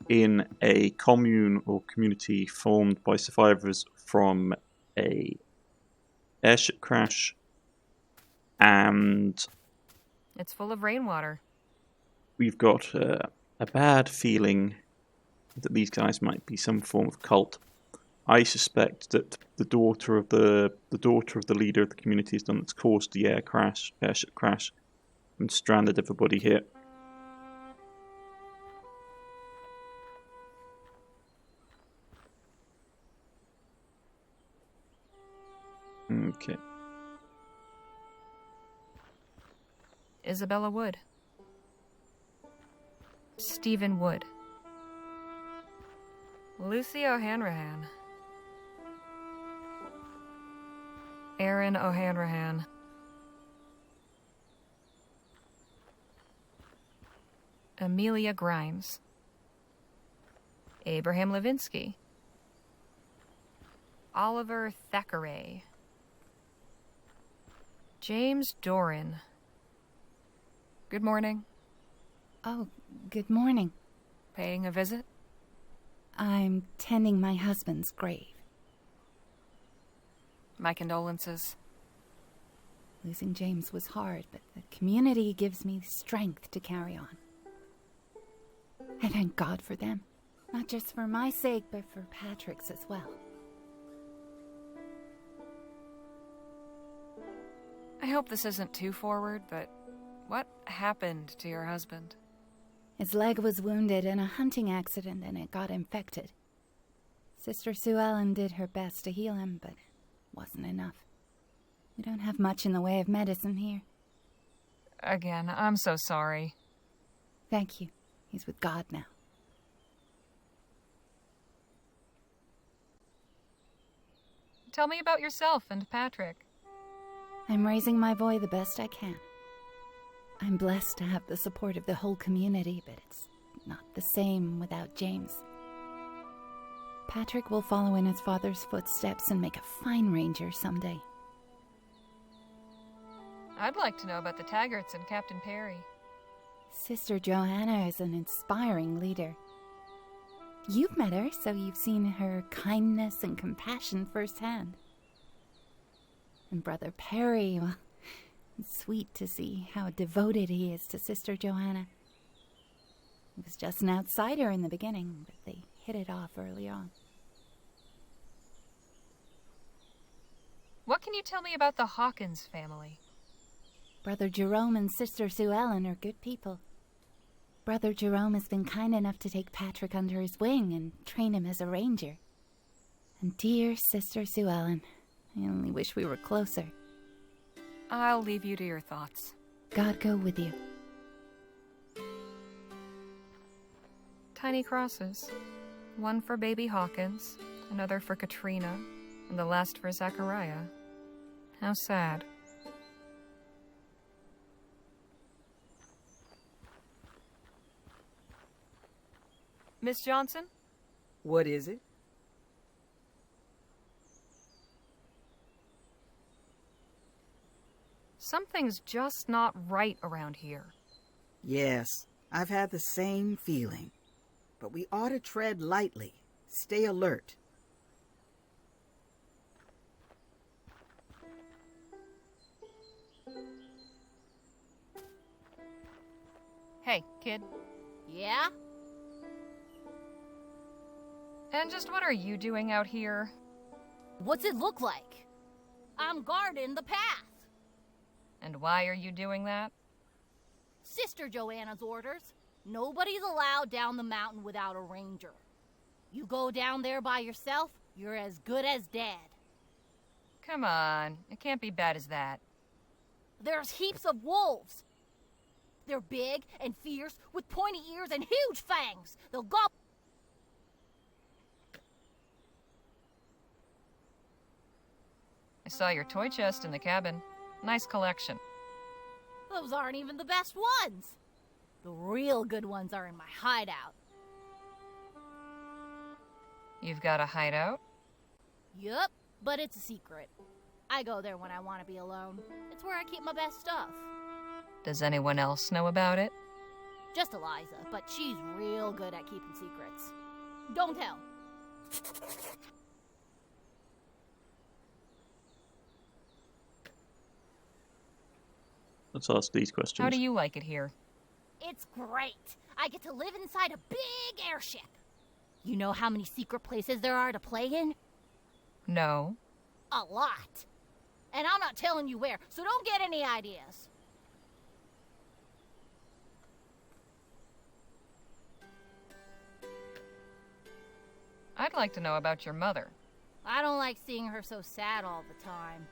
in a commune or community formed by survivors from a airship crash, and It's full of rainwater. we've got a bad feeling that these guys might be some form of cult. I suspect that the daughter of the leader of the community has done its caused the airship crash, and stranded everybody here. Okay. Isabella Wood. Stephen Wood. Lucy O'Hanrahan. Aaron O'Hanrahan. Amelia Grimes. Abraham Levinsky. Oliver Thackeray. James Doran. Good morning. Oh, good morning. Paying a visit? I'm tending my husband's grave. My condolences. Losing James was hard, but the community gives me strength to carry on. I thank God for them. Not just for my sake, but for Patrick's as well. I hope this isn't too forward, but what happened to your husband? His leg was wounded in a hunting accident and it got infected. Sister Sue Ellen did her best to heal him, but it wasn't enough. We don't have much in the way of medicine here. Again, I'm so sorry. Thank you. He's with God now. Tell me about yourself and Patrick. I'm raising my boy the best I can. I'm blessed to have the support of the whole community, but it's not the same without James. Patrick will follow in his father's footsteps and make a fine ranger someday. I'd like to know about the Taggarts and Captain Perry. Sister Johanna is an inspiring leader. You've met her, so you've seen her kindness and compassion firsthand. And Brother Perry, well, it's sweet to see how devoted he is to Sister Johanna. He was just an outsider in the beginning, but they hit it off early on. What can you tell me about the Hawkins family? Brother Jerome and Sister Sue Ellen are good people. Brother Jerome has been kind enough to take Patrick under his wing and train him as a ranger. And dear Sister Sue Ellen, I only wish we were closer. I'll leave you to your thoughts. God go with you. Tiny crosses. One for baby Hawkins, another for Katrina, and the last for Zachariah. How sad. Miss Johnson? What is it? Something's just not right around here. Yes, I've had the same feeling. But we ought to tread lightly. Stay alert. Hey, kid. Yeah? And just what are you doing out here? What's it look like? I'm guarding the path. And why are you doing that? Sister Joanna's orders. Nobody's allowed down the mountain without a ranger. You go down there by yourself, you're as good as dead. Come on, it can't be bad as that. There's heaps of wolves. They're big and fierce with pointy ears and huge fangs. They'll gobble. I saw your toy chest in the cabin. Nice collection. Those aren't even the best ones. The real good ones are in my hideout. You've got a hideout? Yup, but it's a secret. I go there when I want to be alone. It's where I keep my best stuff. Does anyone else know about it? Just Eliza, but she's real good at keeping secrets. Don't tell. Let's ask these questions. How do you like it here? It's great. I get to live inside a big airship. You know how many secret places there are to play in? No. A lot. And I'm not telling you where, so don't get any ideas. I'd like to know about your mother. I don't like seeing her so sad all the time.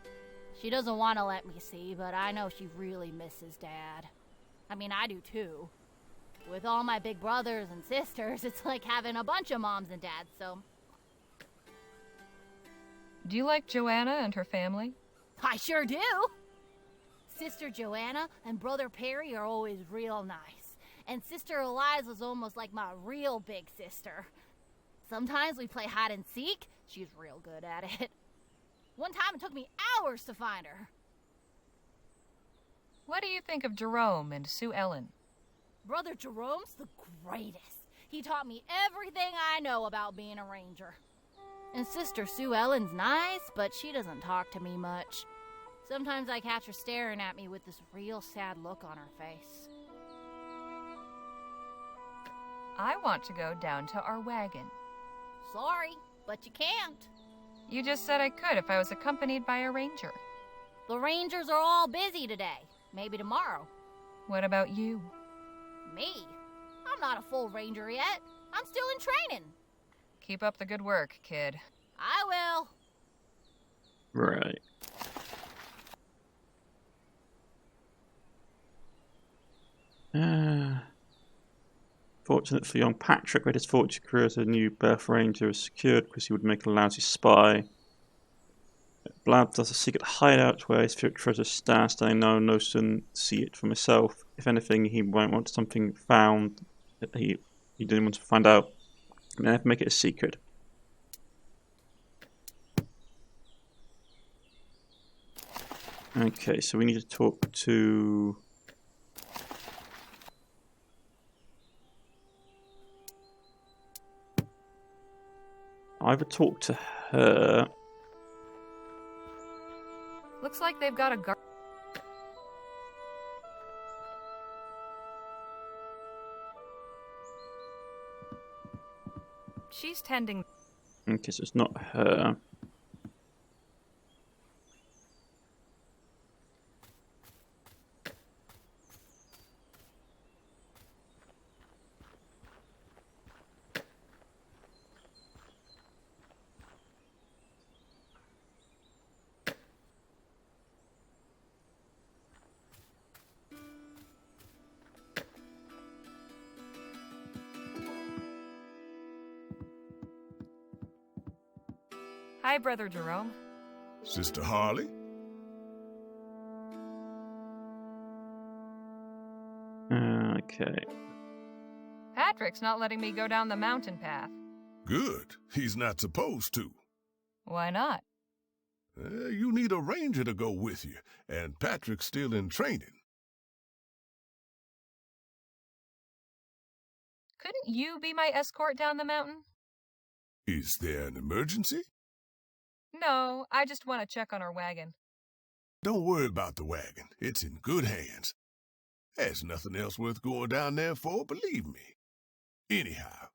She doesn't want to let me see, but I know she really misses Dad. I mean, I do too. With all my big brothers and sisters, it's like having a bunch of moms and dads, so... Do you like Joanna and her family? I sure do! Sister Joanna and Brother Perry are always real nice. And Sister Eliza's almost like my real big sister. Sometimes we play hide and seek. She's real good at it. One time it took me hours to find her. What do you think of Jerome and Sue Ellen? Brother Jerome's the greatest. He taught me everything I know about being a ranger. And Sister Sue Ellen's nice, but she doesn't talk to me much. Sometimes I catch her staring at me with this real sad look on her face. I want to go down to our wagon. Sorry, but you can't. You just said I could if I was accompanied by a ranger. The rangers are all busy today. Maybe tomorrow. What about you? Me? I'm not a full ranger yet. I'm still in training. Keep up the good work, kid. I will. Right. Fortunate for young Patrick, that his fortune career as a new Birth Ranger is secured because he would make a lousy spy. Blab does a secret hideout where his favorite treasure stashed. I know no soon see it for myself. If anything, he won't want something found that he didn't want to find out. And I have to make it a secret. Okay, so we need to talk to... either talk to her... Looks like they've got a guard. She's tending. Okay, so it's not her. Hi, Brother Jerome. Sister Harley? Okay. Patrick's not letting me go down the mountain path. Good. He's not supposed to. Why not? You need a ranger to go with you, and Patrick's still in training. Couldn't you be my escort down the mountain? Is there an emergency? No, I just want to check on our wagon. Don't worry about the wagon. It's in good hands. There's nothing else worth going down there for, believe me. Anyhow,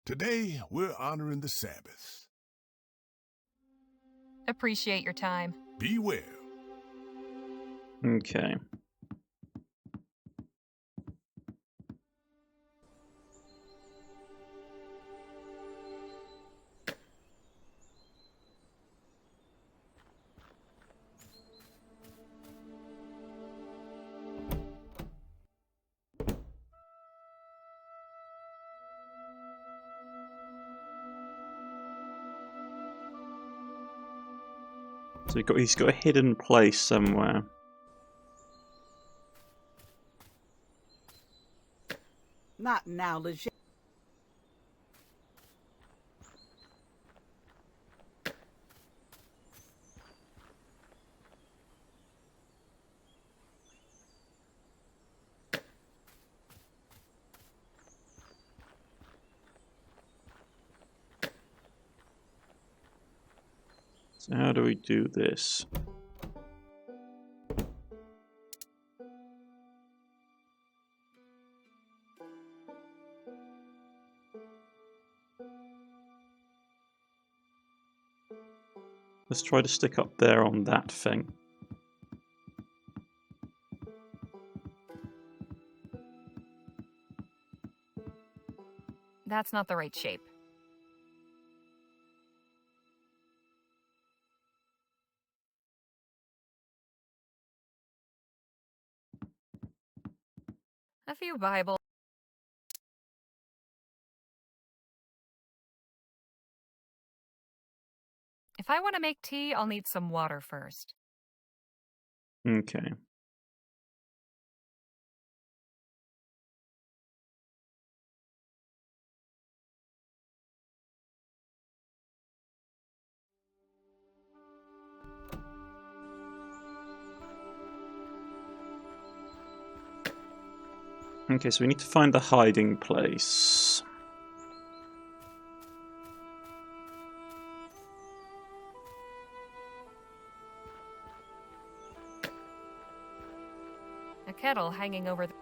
today we're honoring the Sabbath. Appreciate your time. Be well. Okay. So he's got a hidden place somewhere. Not now, Leger. So how do we do this? Let's try to stick up there on that thing. That's not the right shape. A few Bible. If I want to make tea, I'll need some water first. Okay. Okay, so we need to find the hiding place. A kettle hanging over the...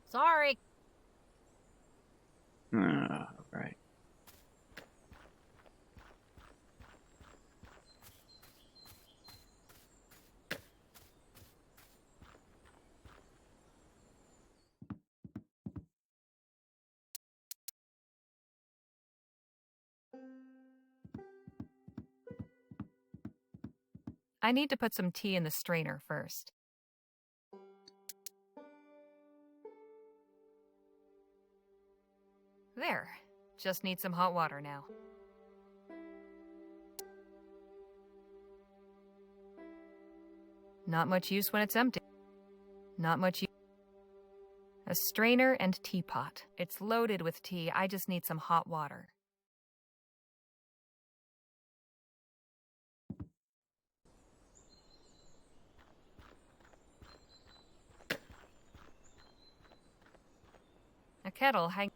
Sorry. Right. I need to put some tea in the strainer first. There. Just need some hot water now. Not much use when it's empty. Not much use. A strainer and teapot. It's loaded with tea. I just need some hot water. A kettle hang...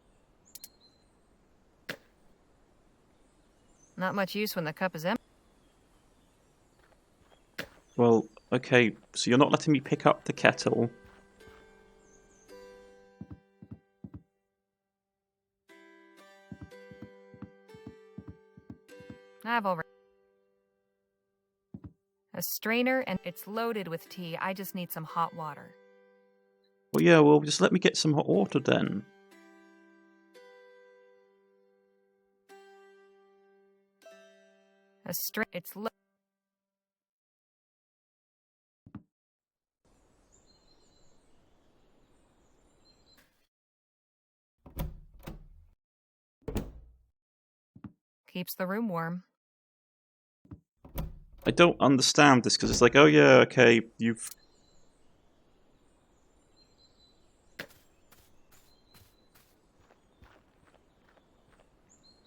Not much use when the cup is empty. Well, okay, so you're not letting me pick up the kettle. I've already... A strainer and it's loaded with tea. I just need some hot water. Well, yeah, well, just let me get some hot water then. It's keeps the room warm. I don't understand this because it's like, oh yeah, okay, you've...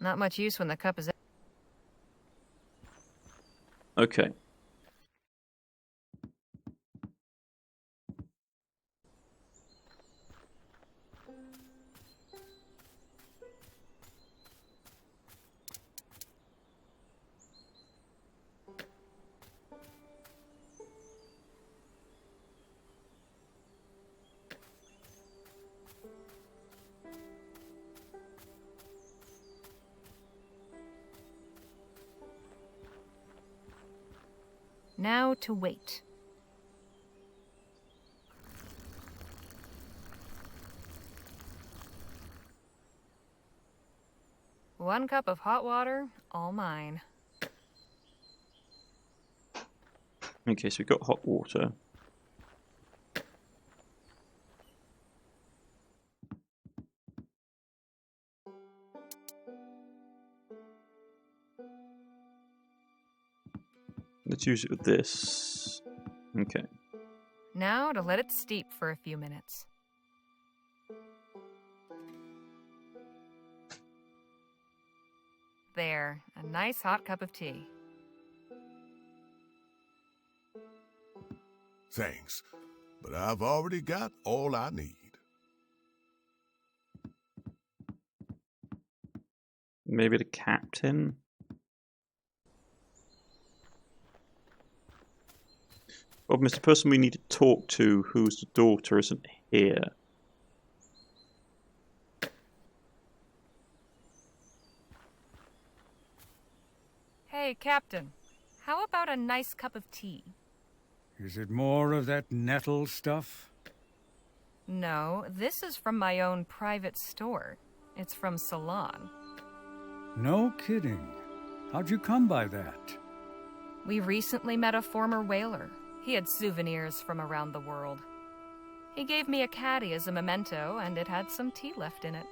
Not much use when the cup is empty. Okay. Now to wait. One cup of hot water, all mine. Okay, so we've got hot water. Let's use it with this. Okay. Now to let it steep for a few minutes. There, a nice hot cup of tea. Thanks. but I've already got all I need. Maybe the captain? Well, Mr. Person we need to talk to, whose daughter isn't here. Hey, Captain. How about a nice cup of tea? Is it more of that nettle stuff? No, this is from my own private store. It's from Ceylon. No kidding. How'd you come by that? We recently met a former whaler. He had souvenirs from around the world. He gave me a caddy as a memento, and it had some tea left in it.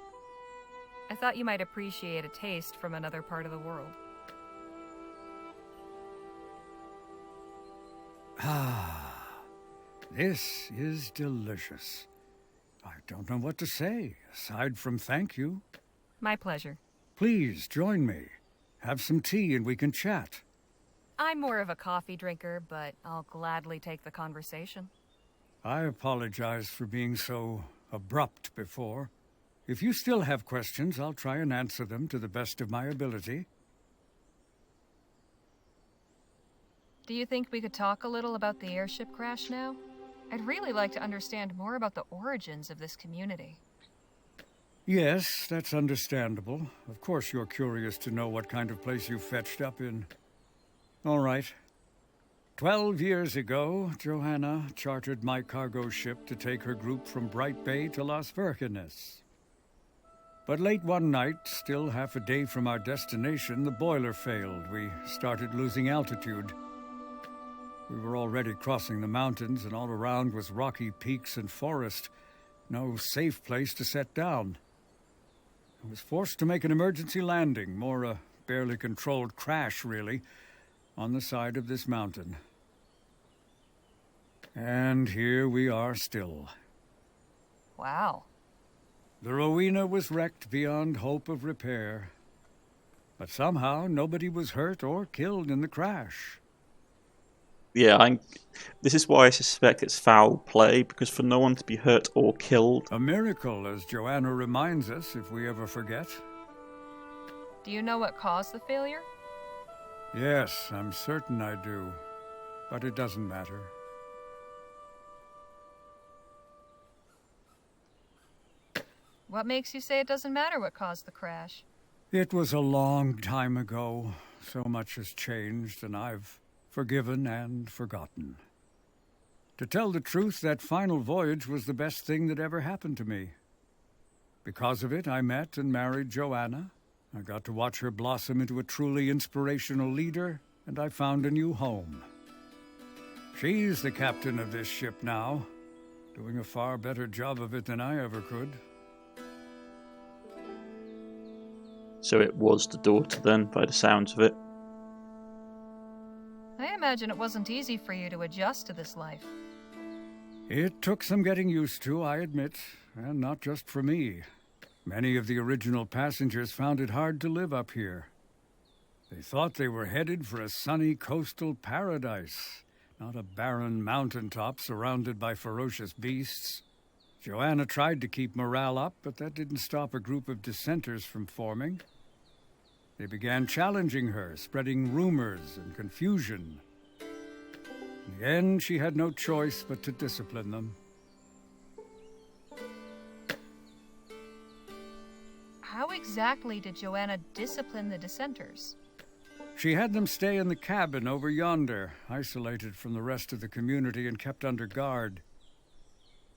I thought you might appreciate a taste from another part of the world. Ah, this is delicious. I don't know what to say, aside from thank you. My pleasure. Please join me. Have some tea and we can chat. I'm more of a coffee drinker, but I'll gladly take the conversation. I apologize for being so abrupt before. If you still have questions, I'll try and answer them to the best of my ability. Do you think we could talk a little about the airship crash now? I'd really like to understand more about the origins of this community. Yes, that's understandable. Of course you're curious to know what kind of place you fetched up in. All right. 12 years ago, Johanna chartered my cargo ship to take her group from Bright Bay to Las Virgenes. But late one night, still half a day from our destination, the boiler failed. We started losing altitude. We were already crossing the mountains, and all around was rocky peaks and forest. No safe place to set down. I was forced to make an emergency landing, more a barely controlled crash, really, on the side of this mountain. And here we are still. Wow. The Rowena was wrecked beyond hope of repair. But somehow nobody was hurt or killed in the crash. Yeah, this is why I suspect it's foul play, because for no one to be hurt or killed... A miracle, as Joanna reminds us, if we ever forget. Do you know what caused the failure? Yes, I'm certain I do. But it doesn't matter. What makes you say it doesn't matter what caused the crash? It was a long time ago. So much has changed, and I've forgiven and forgotten. To tell the truth, that final voyage was the best thing that ever happened to me. Because of it, I met and married Joanna. I got to watch her blossom into a truly inspirational leader, and I found a new home. She's the captain of this ship now, doing a far better job of it than I ever could. So it was the daughter then, by the sounds of it. I imagine it wasn't easy for you to adjust to this life. It took some getting used to, I admit, and not just for me. Many of the original passengers found it hard to live up here. They thought they were headed for a sunny coastal paradise, not a barren mountaintop surrounded by ferocious beasts. Joanna tried to keep morale up, but that didn't stop a group of dissenters from forming. They began challenging her, spreading rumors and confusion. In the end, she had no choice but to discipline them. How exactly did Joanna discipline the dissenters? She had them stay in the cabin over yonder, isolated from the rest of the community and kept under guard.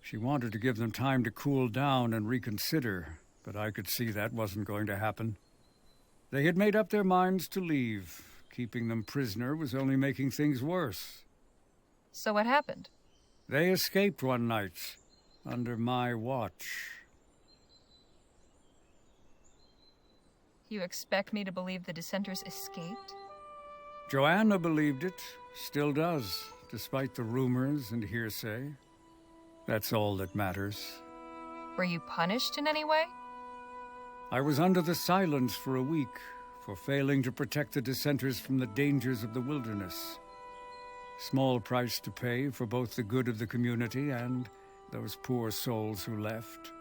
She wanted to give them time to cool down and reconsider, but I could see that wasn't going to happen. They had made up their minds to leave. Keeping them prisoner was only making things worse. So what happened? They escaped one night, under my watch. You expect me to believe the dissenters escaped? Joanna believed it, still does, despite the rumors and hearsay. That's all that matters. Were you punished in any way? I was under the silence for a week for failing to protect the dissenters from the dangers of the wilderness. Small price to pay for both the good of the community and those poor souls who left.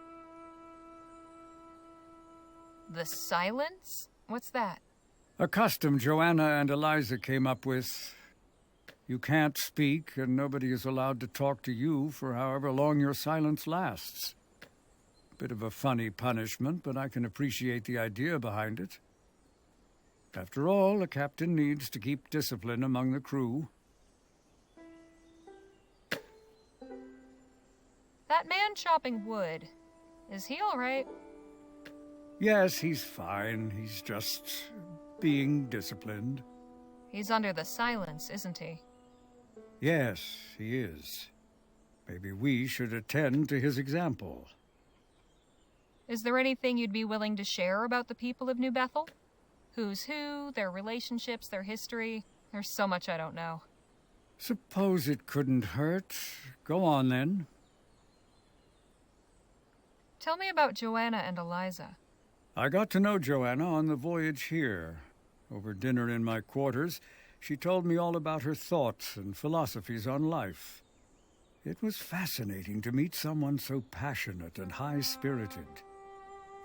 The silence? What's that? A custom Joanna and Eliza came up with. You can't speak, and nobody is allowed to talk to you for however long your silence lasts. Bit of a funny punishment, but I can appreciate the idea behind it. After all, a captain needs to keep discipline among the crew. That man chopping wood, is he all right? Yes, he's fine. He's just being disciplined. He's under the silence, isn't he? Yes, he is. Maybe we should attend to his example. Is there anything you'd be willing to share about the people of New Bethel? Who's who, their relationships, their history? There's so much I don't know. Suppose it couldn't hurt. Go on, then. Tell me about Joanna and Eliza. I got to know Joanna on the voyage here. Over dinner in my quarters, she told me all about her thoughts and philosophies on life. It was fascinating to meet someone so passionate and high-spirited.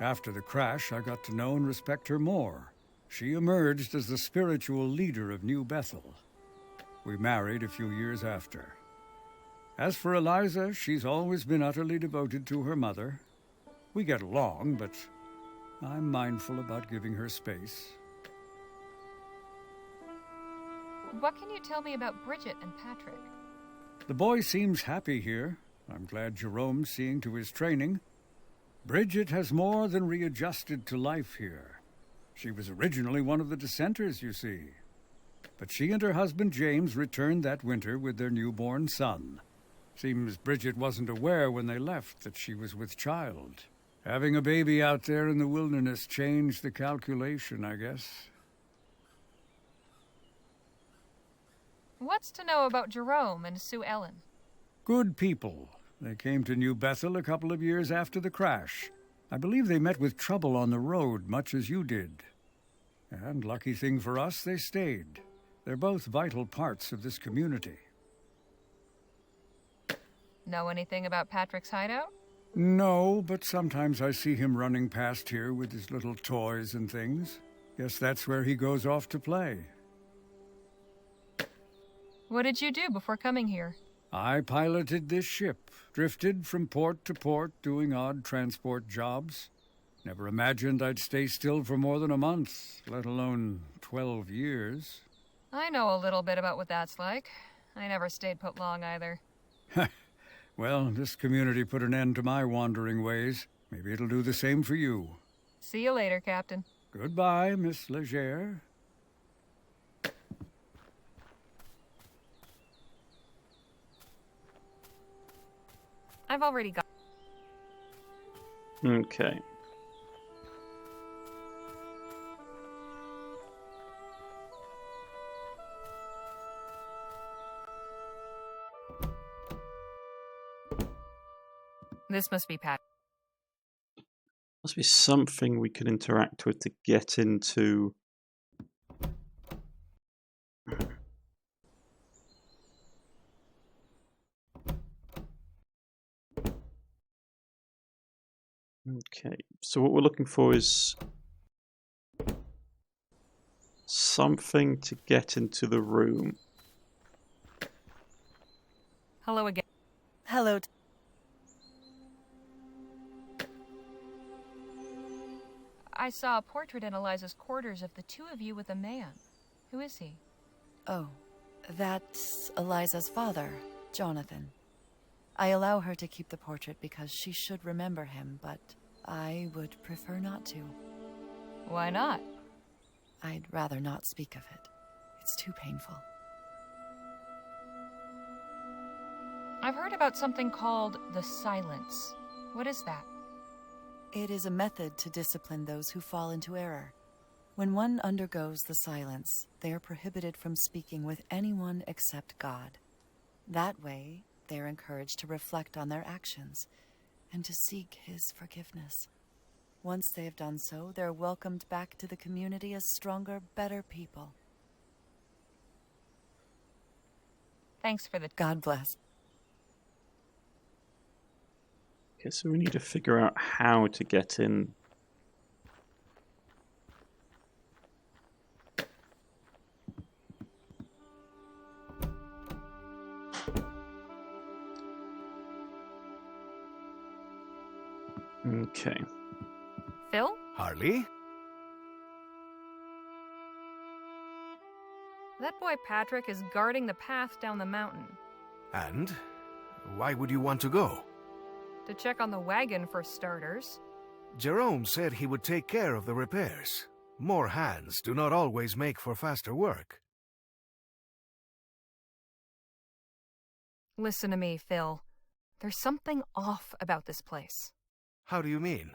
After the crash, I got to know and respect her more. She emerged as the spiritual leader of New Bethel. We married a few years after. As for Eliza, she's always been utterly devoted to her mother. We get along, but I'm mindful about giving her space. What can you tell me about Bridget and Patrick? The boy seems happy here. I'm glad Jerome's seeing to his training. Bridget has more than readjusted to life here. She was originally one of the dissenters, you see. But she and her husband James returned that winter with their newborn son. Seems Bridget wasn't aware when they left that she was with child. Having a baby out there in the wilderness changed the calculation, I guess. What's to know about Jerome and Sue Ellen? Good people. They came to New Bethel a couple of years after the crash. I believe they met with trouble on the road, much as you did. And lucky thing for us, they stayed. They're both vital parts of this community. Know anything about Patrick's hideout? No, but sometimes I see him running past here with his little toys and things. Guess that's where he goes off to play. What did you do before coming here? I piloted this ship, drifted from port to port doing odd transport jobs. Never imagined I'd stay still for more than a month, let alone 12 years. I know a little bit about what that's like. I never stayed put long either. Well, this community put an end to my wandering ways. Maybe it'll do the same for you. See you later, Captain. Goodbye, Miss Leger. I've already got... Okay. This must be Pat. Must be something we could interact with to get into. Okay, so what we're looking for is something to get into the room. Hello again. Hello. I saw a portrait in Eliza's quarters of the two of you with a man. Who is he? Oh, that's Eliza's father, Jonathan. I allow her to keep the portrait because she should remember him, but I would prefer not to. Why not? I'd rather not speak of it. It's too painful. I've heard about something called the silence. What is that? It is a method to discipline those who fall into error. When one undergoes the silence, they are prohibited from speaking with anyone except God. That way, they are encouraged to reflect on their actions and to seek His forgiveness. Once they have done so, they're welcomed back to the community as stronger, better people. Thanks for the... God bless. Okay, so we need to figure out how to get in. Okay. Phil? Harley? That boy Patrick is guarding the path down the mountain. And? Why would you want to go? To check on the wagon, for starters. Jerome said he would take care of the repairs. More hands do not always make for faster work. Listen to me, Phil. There's something off about this place. How do you mean?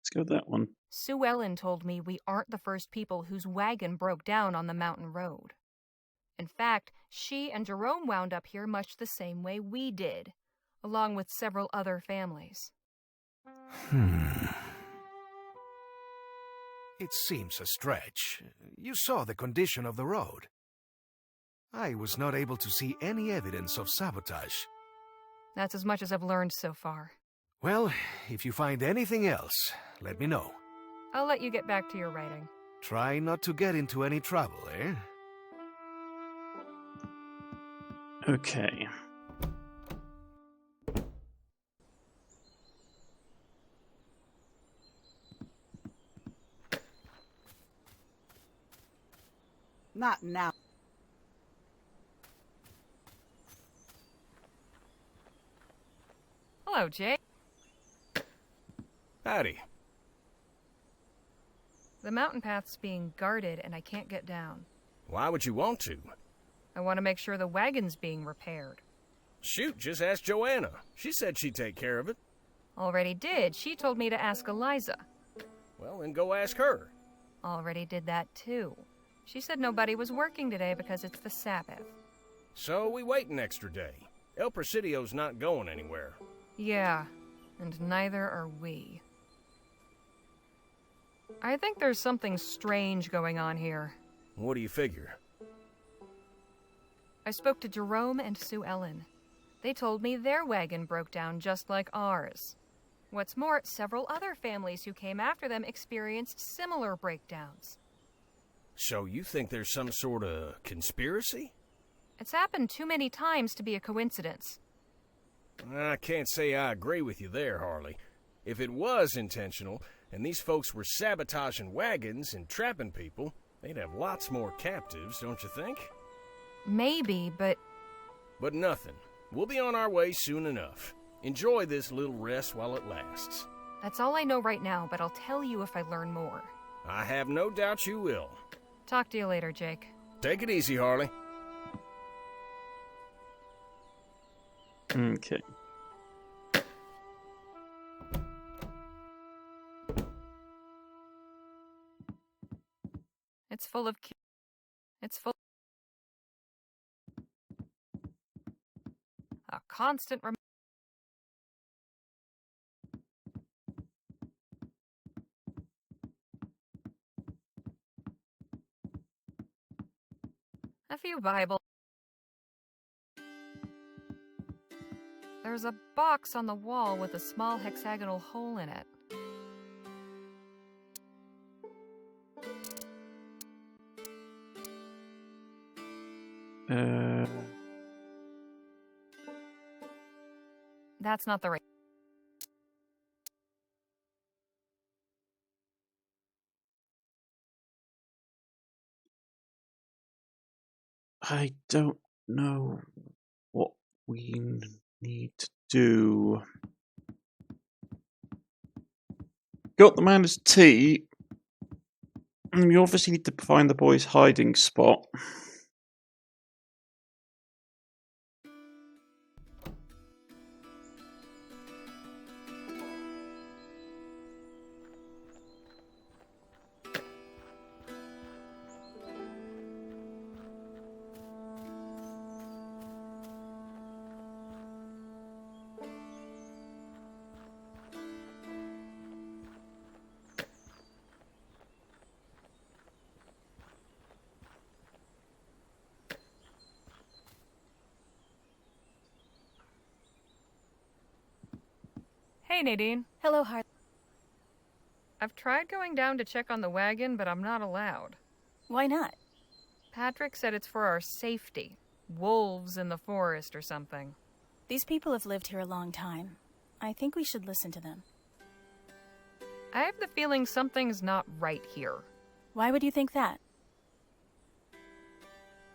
Let's go with that one. Sue Ellen told me we aren't the first people whose wagon broke down on the mountain road. In fact, she and Jerome wound up here much the same way we did, along with several other families. It seems a stretch. You saw the condition of the road. I was not able to see any evidence of sabotage. That's as much as I've learned so far. Well, if you find anything else, let me know. I'll let you get back to your writing. Try not to get into any trouble, eh? Okay. Not now. Hello, Jake. Howdy. The mountain path's being guarded and I can't get down. Why would you want to? I want to make sure the wagon's being repaired. Shoot, just ask Joanna. She said she'd take care of it. Already did. She told me to ask Eliza. Well, then go ask her. Already did that too. She said nobody was working today because it's the Sabbath. So we wait an extra day. El Presidio's not going anywhere. Yeah, and neither are we. I think there's something strange going on here. What do you figure? I spoke to Jerome and Sue Ellen. They told me their wagon broke down just like ours. What's more, several other families who came after them experienced similar breakdowns. So you think there's some sort of conspiracy? It's happened too many times to be a coincidence. I can't say I agree with you there, Harley. If it was intentional, and these folks were sabotaging wagons and trapping people, they'd have lots more captives, don't you think? Maybe, but... But nothing. We'll be on our way soon enough. Enjoy this little rest while it lasts. That's all I know right now, but I'll tell you if I learn more. I have no doubt you will. Talk to you later, Jake. Take it easy, Harley. Okay. It's full of... It's full... A constant A few Bible. There's a box on the wall with a small hexagonal hole in it. That's not the right. I don't know what we need to do. Got the man his tea. And we obviously need to find the boy's hiding spot. Hey, Nadine. Hello, Harley. I've tried going down to check on the wagon, but I'm not allowed. Why not? Patrick said it's for our safety. Wolves in the forest or something. These people have lived here a long time. I think we should listen to them. I have the feeling something's not right here. Why would you think that?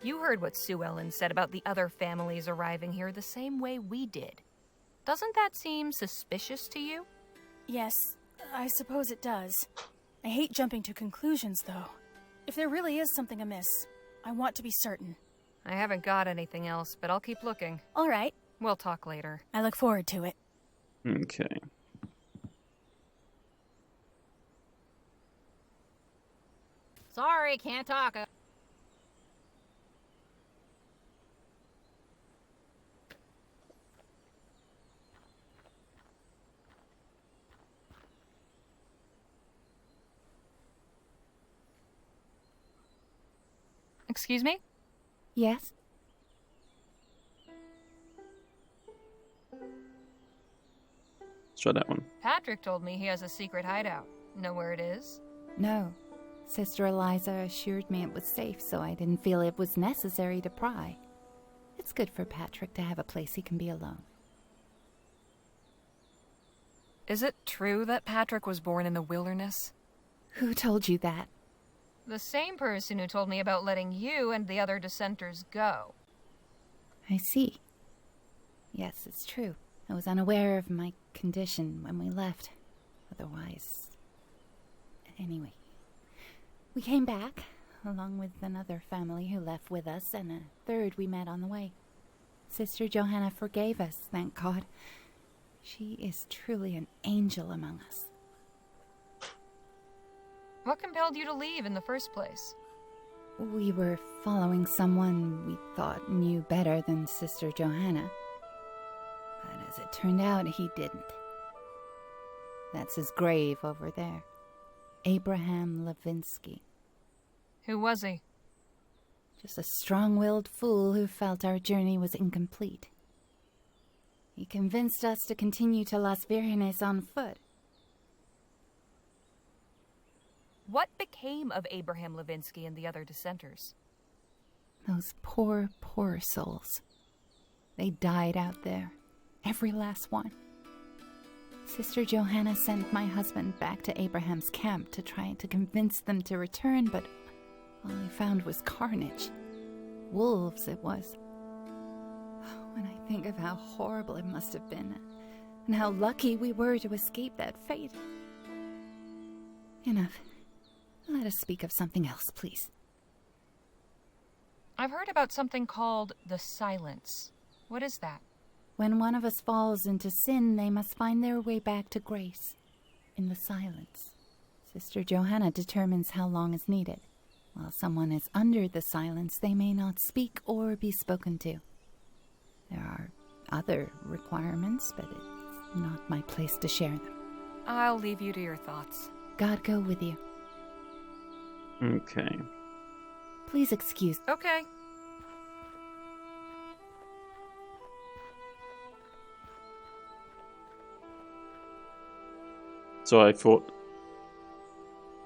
You heard what Sue Ellen said about the other families arriving here the same way we did. Doesn't that seem suspicious to you? Yes, I suppose it does. I hate jumping to conclusions, though. If there really is something amiss, I want to be certain. I haven't got anything else, but I'll keep looking. All right. We'll talk later. I look forward to it. Okay. Sorry, can't talk. Excuse me? Yes? Let's try that one. Patrick told me he has a secret hideout. Know where it is? No. Sister Eliza assured me it was safe, so I didn't feel it was necessary to pry. It's good for Patrick to have a place he can be alone. Is it true that Patrick was born in the wilderness? Who told you that? The same person who told me about letting you and the other dissenters go. I see. Yes, it's true. I was unaware of my condition when we left. Otherwise... Anyway. We came back, along with another family who left with us, and a third we met on the way. Sister Johanna forgave us, thank God. She is truly an angel among us. What compelled you to leave in the first place? We were following someone we thought knew better than Sister Johanna. But as it turned out, he didn't. That's his grave over there. Abraham Levinsky. Who was he? Just a strong-willed fool who felt our journey was incomplete. He convinced us to continue to Las Virgenes on foot. What became of Abraham Levinsky and the other dissenters? Those poor, poor souls. They died out there. Every last one. Sister Johanna sent my husband back to Abraham's camp to try to convince them to return, but all he found was carnage. Wolves, it was. When I think of how horrible it must have been, and how lucky we were to escape that fate. Enough. Let us speak of something else, please. I've heard about something called the silence. What is that? When one of us falls into sin, they must find their way back to grace. In the silence. Sister Johanna determines how long is needed. While someone is under the silence, they may not speak or be spoken to. There are other requirements, but it's not my place to share them. I'll leave you to your thoughts. God go with you. Okay. Please excuse. Okay. So I thought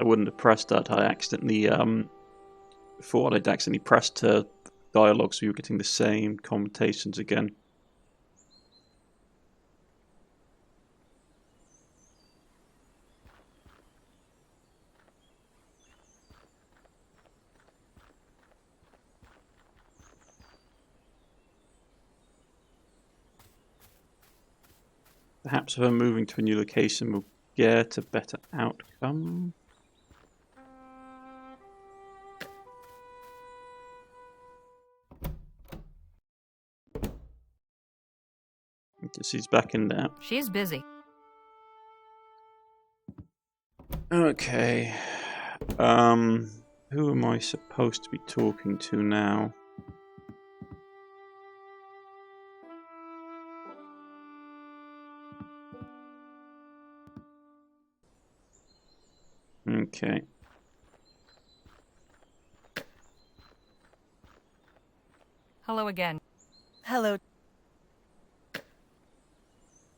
I wouldn't have pressed that. I accidentally thought I'd accidentally pressed dialogue, so you were getting the same connotations again. Perhaps her moving to a new location will get a better outcome. I guess he's back in there. She's busy. Okay. Who am I supposed to be talking to now? Okay. Hello again. Hello.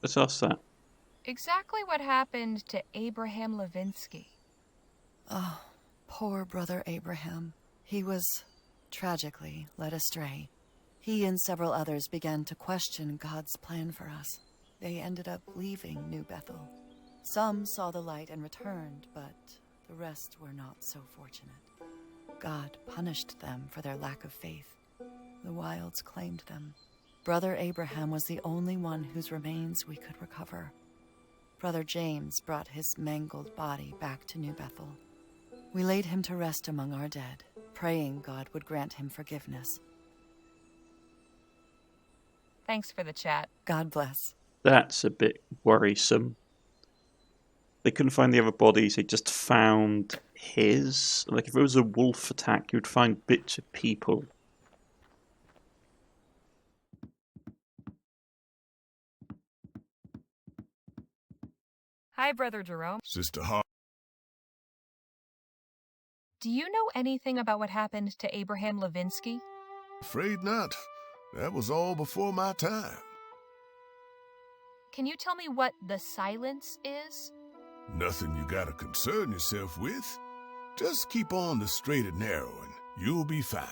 Let's ask that. exactly what happened to Abraham Levinsky? Oh, poor Brother Abraham. He was, tragically, led astray. He and several others began to question God's plan for us. They ended up leaving New Bethel. Some saw the light and returned, but the rest were not so fortunate. God punished them for their lack of faith. The wilds claimed them. Brother Abraham was the only one whose remains we could recover. Brother James brought his mangled body back to New Bethel. We laid him to rest among our dead, praying God would grant him forgiveness. Thanks for the chat. God bless. That's a bit worrisome. They couldn't find the other bodies, they just found his. Like, if it was a wolf attack, you'd find bits of people. Hi, Brother Jerome. Sister Harley. Do you know anything about what happened to Abraham Levinsky? Afraid not. That was all before my time. Can you tell me what the silence is? Nothing you gotta concern yourself with. Just keep on the straight and narrow and you'll be fine.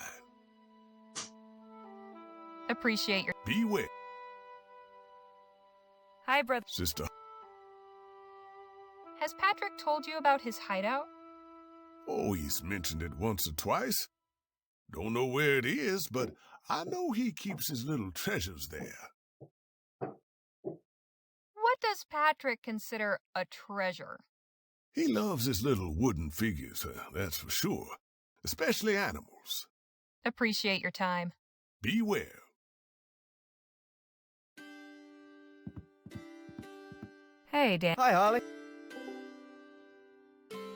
Appreciate your... Beware. Hi, Brother. Sister. Has Patrick told you about his hideout? Oh, he's mentioned it once or twice. Don't know where it is, but I know he keeps his little treasures there. What does Patrick consider a treasure? He loves his little wooden figures, that's for sure. Especially animals. Appreciate your time. Beware. Hey, Dan. Hi, Harley.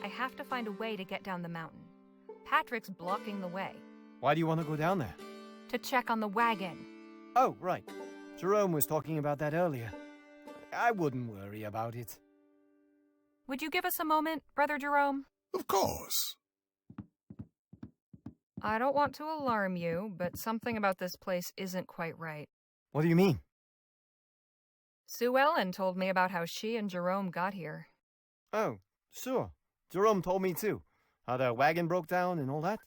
I have to find a way to get down the mountain. Patrick's blocking the way. Why do you want to go down there? To check on the wagon. Oh, right. Jerome was talking about that earlier. I wouldn't worry about it. Would you give us a moment, Brother Jerome? Of course. I don't want to alarm you, but something about this place isn't quite right. What do you mean? Sue Ellen told me about how she and Jerome got here. Oh, sure. Jerome told me too. How their wagon broke down and all that.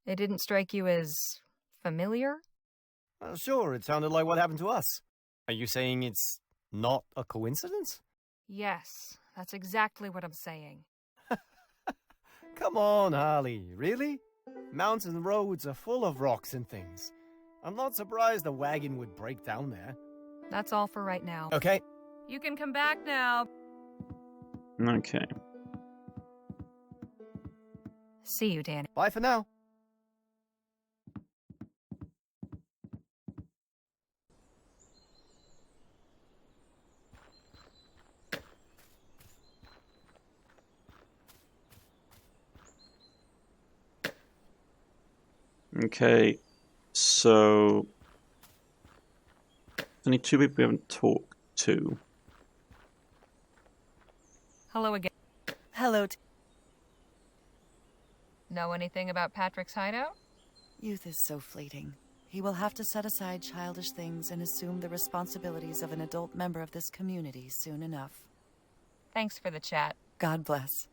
It didn't strike you as familiar? Sure, it sounded like what happened to us. Are you saying it's not a coincidence? Yes, that's exactly what I'm saying. Come on, Harley. Really? Mountain roads are full of rocks and things. I'm not surprised a wagon would break down there. That's all for right now. Okay. You can come back now. Okay. See you, Danny. Bye for now. Okay, so there's only two people we haven't talked to. Hello again. Hello. Know anything about Patrick's hideout? Youth is so fleeting. He will have to set aside childish things and assume the responsibilities of an adult member of this community soon enough. Thanks for the chat. God bless.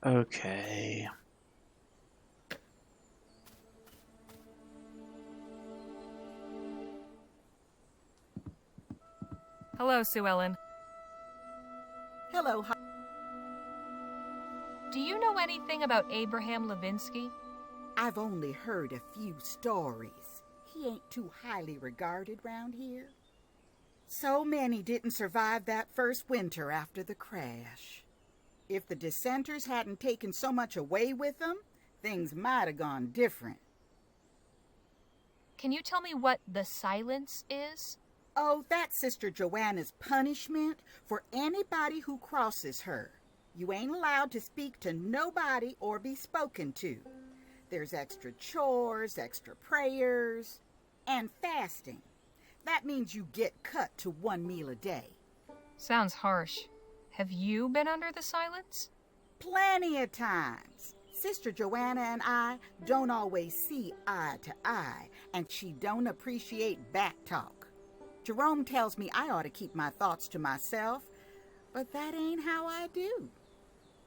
Okay. Hello, Sue Ellen. Hello. Do you know anything about Abraham Levinsky? I've only heard a few stories. He ain't too highly regarded round here. So many didn't survive that first winter after the crash. If the dissenters hadn't taken so much away with them, things might have gone different. Can you tell me what the silence is? Oh, that's Sister Joanna's punishment for anybody who crosses her. You ain't allowed to speak to nobody or be spoken to. There's extra chores, extra prayers, and fasting. That means you get cut to 1 meal a day. Sounds harsh. Have you been under the silence? Plenty of times. Sister Joanna and I don't always see eye to eye, and she don't appreciate back talk. Jerome tells me I ought to keep my thoughts to myself, but that ain't how I do.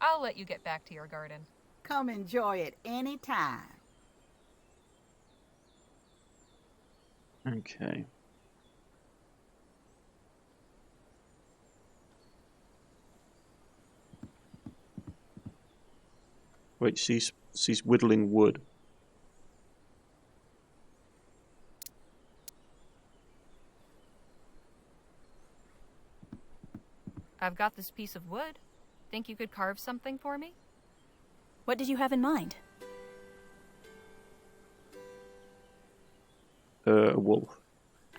I'll let you get back to your garden. Come enjoy it any time. Okay. Wait, she's whittling wood. I've got this piece of wood. Think you could carve something for me? What did you have in mind? A wolf.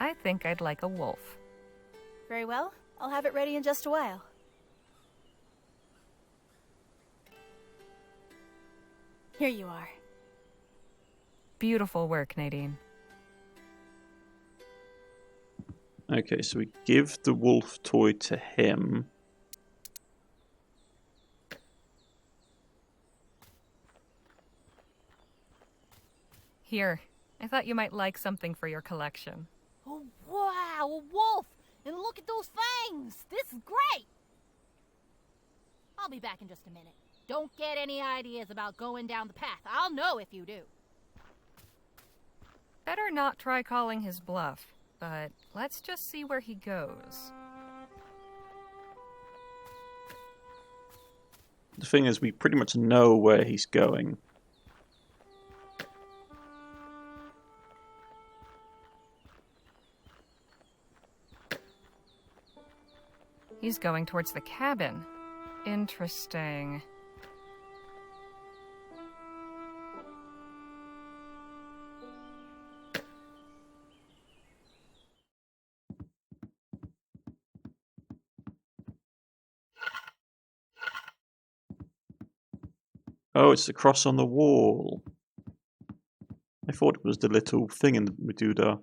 I think I'd like a wolf. Very well. I'll have it ready in just a while. Here you are. Beautiful work, Nadine. Okay, so we give the wolf toy to him. Here, I thought you might like something for your collection. Oh, wow, a wolf! And look at those fangs! This is great! I'll be back in just a minute. Don't get any ideas about going down the path. I'll know if you do. Better not try calling his bluff, but let's just see where he goes. The thing is, we pretty much know where he's going. He's going towards the cabin. Interesting. Oh, it's the cross on the wall. I thought it was the little thing in the Medusa.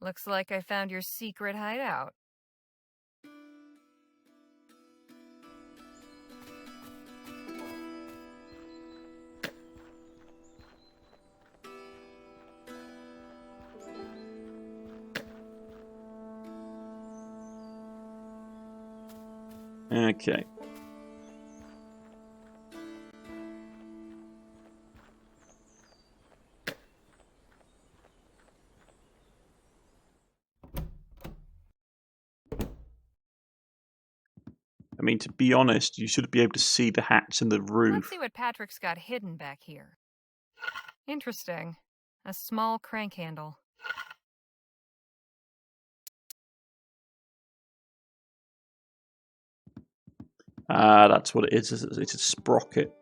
Looks like I found your secret hideout. Okay. I mean, to be honest, you should be able to see the hatch in the Let's roof. see what Patrick's got hidden back here. Interesting. A small crank handle. Ah, that's what it is. It's a sprocket.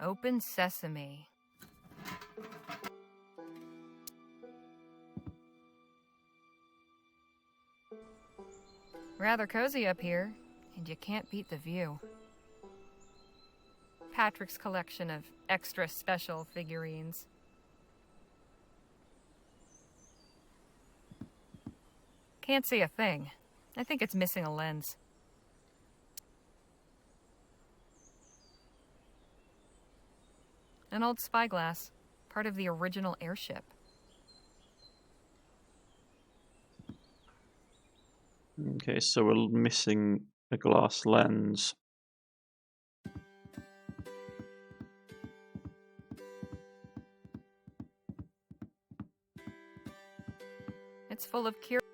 Open sesame. Rather cozy up here, and you can't beat the view. Patrick's collection of extra special figurines. Can't see a thing. I think it's missing a lens. An old spyglass, part of the original airship. Okay, so we're missing a glass lens. It's full of curiosity.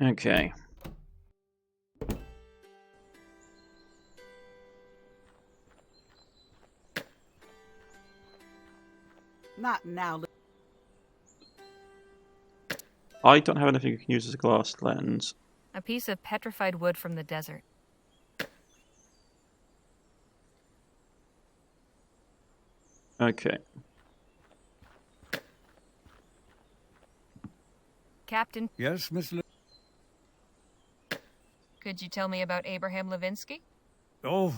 Okay. Not now. I don't have anything you can use as a glass lens. A piece of petrified wood from the desert. Okay. Captain, Yes, Miss could you tell me about Abraham Levinsky? Oh,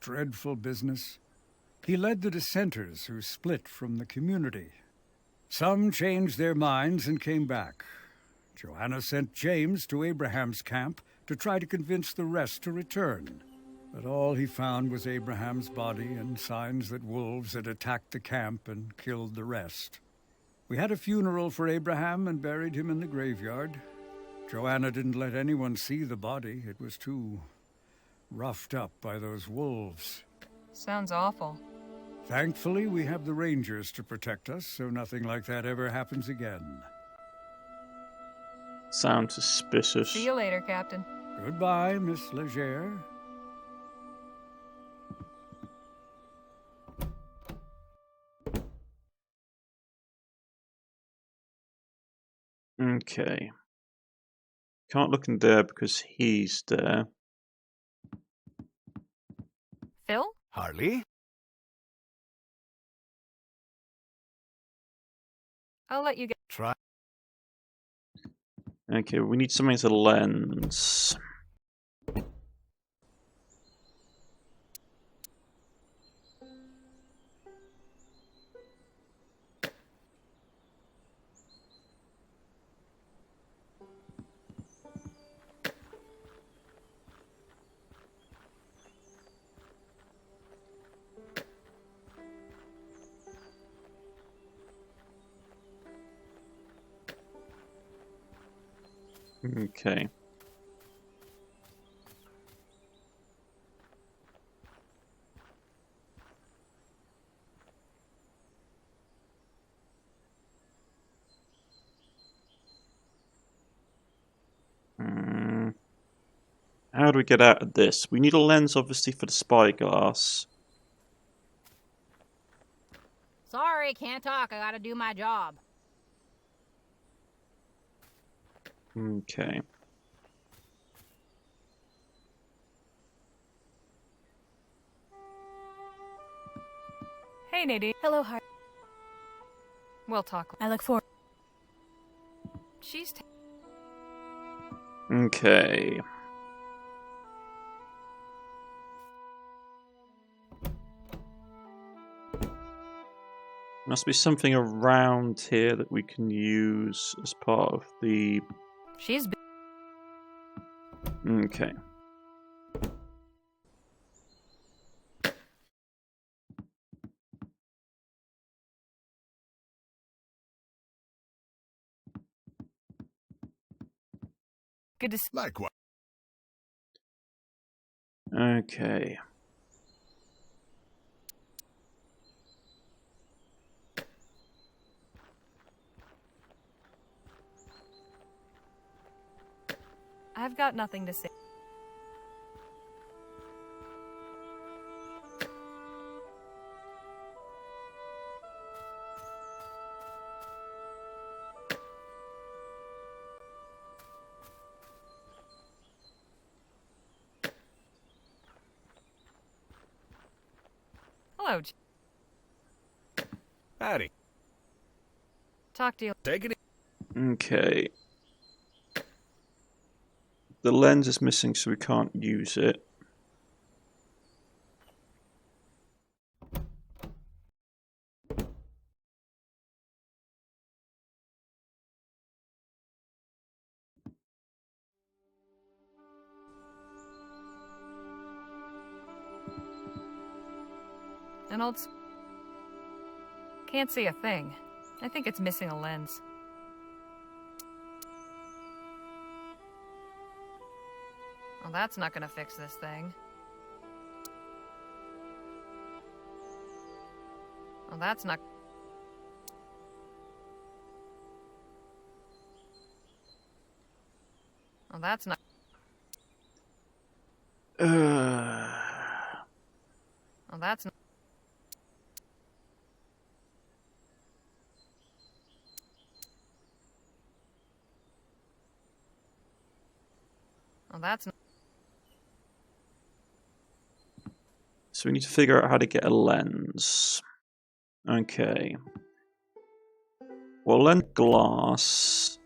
dreadful business. He led the dissenters who split from the community. Some changed their minds and came back. Joanna sent James to Abraham's camp to try to convince the rest to return. But all he found was Abraham's body and signs that wolves had attacked the camp and killed the rest. We had a funeral for Abraham and buried him in the graveyard. Joanna didn't let anyone see the body. It was too roughed up by those wolves. Sounds awful. Thankfully, we have the rangers to protect us, so nothing like that ever happens again. Sounds suspicious. See you later, Captain. Goodbye, Miss Leger. Okay. Can't look in there because he's there. Phil? Harley? I'll let you get... Try. Okay, we need something as a lens. Okay. How do we get out of this? We need a lens, obviously, for the spyglass. Sorry, can't talk. I gotta do my job. Okay. Hey, Nadine. Hello, Hart. We'll talk. I look forward. She's... Okay. Must be something around here that we can use as part of the... She's... Okay. Good to see. Likewise. Okay. I've got nothing to say. Hello. Howdy. Talk to you. Take it Okay. The lens is missing, so we can't use it. An old... Can't see a thing. I think it's missing a lens. Well, that's not gonna fix this thing. Well, that's not... Well, that's not... Well, that's not... Well, that's not... So we need to figure out how to get a lens. Okay. Well, lens glass.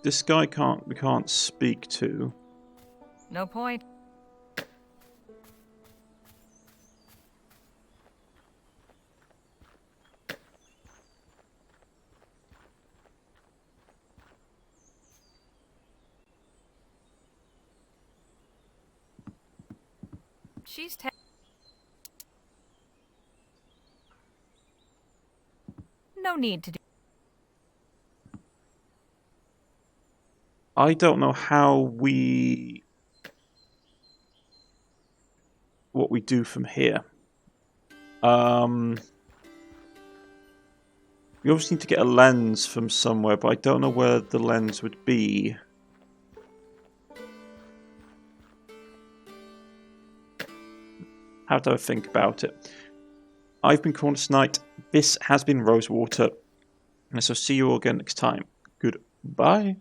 This guy we can't speak to. No point. She's no need to do. I don't know what we do from here. We obviously need to get a lens from somewhere, but I don't know where the lens would be. How do I think about it? I've been Cornish-Knight. This has been Rosewater. And I shall see you all again next time. Goodbye.